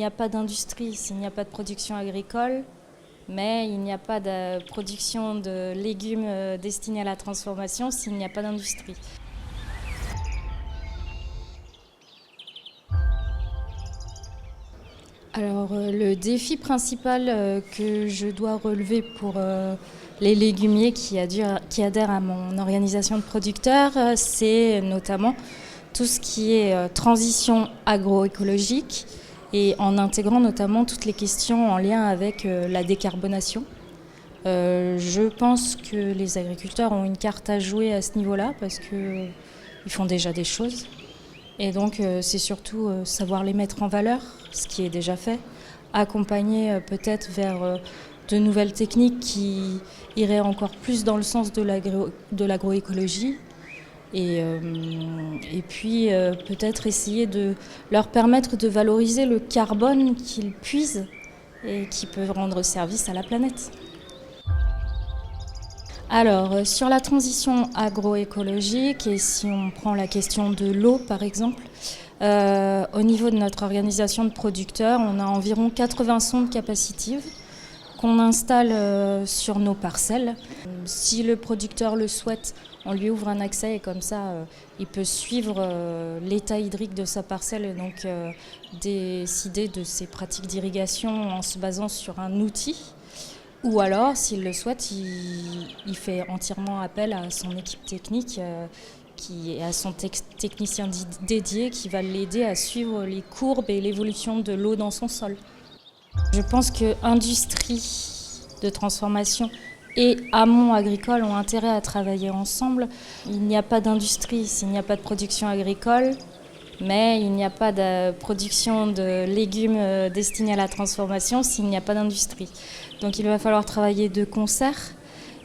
n'y a pas d'industrie, s'il n'y a pas de production agricole, mais il n'y a pas de production de légumes destinés à la transformation s'il n'y a pas d'industrie. Alors, le défi principal que je dois relever pour les légumiers qui adhèrent à mon organisation de producteurs, c'est notamment tout ce qui est transition agroécologique et en intégrant notamment toutes les questions en lien avec la décarbonation. Je pense que les agriculteurs ont une carte à jouer à ce niveau-là parce qu'ils font déjà des choses. Et donc, c'est surtout savoir les mettre en valeur, ce qui est déjà fait, accompagner peut-être vers de nouvelles techniques qui iraient encore plus dans le sens de l'agroécologie. Et puis, peut-être essayer de leur permettre de valoriser le carbone qu'ils puisent et qui peut rendre service à la planète. Alors, sur la transition agroécologique, et si on prend la question de l'eau par exemple, au niveau de notre organisation de producteurs, on a environ 80 sondes capacitives qu'on installe sur nos parcelles. Si le producteur le souhaite, on lui ouvre un accès et comme ça, il peut suivre l'état hydrique de sa parcelle et donc décider de ses pratiques d'irrigation en se basant sur un outil. Ou alors, s'il le souhaite, il fait entièrement appel à son équipe technique, à son technicien dédié qui va l'aider à suivre les courbes et l'évolution de l'eau dans son sol. Je pense que industrie de transformation et amont agricole ont intérêt à travailler ensemble. Il n'y a pas d'industrie s'il n'y a pas de production agricole, mais il n'y a pas de production de légumes destinés à la transformation s'il n'y a pas d'industrie. Donc il va falloir travailler de concert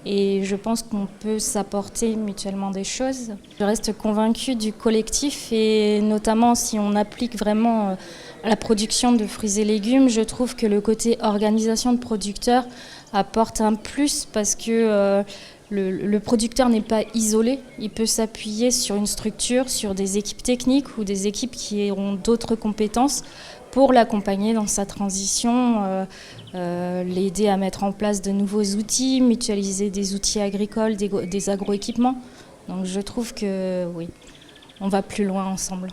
et je pense qu'on peut s'apporter mutuellement des choses. Je reste convaincue du collectif et notamment si on applique vraiment la production de fruits et légumes, je trouve que le côté organisation de producteurs apporte un plus parce que le producteur n'est pas isolé, il peut s'appuyer sur une structure, sur des équipes techniques ou des équipes qui auront d'autres compétences pour l'accompagner dans sa transition, l'aider à mettre en place de nouveaux outils, mutualiser des outils agricoles, des agroéquipements. Donc je trouve que oui, on va plus loin ensemble.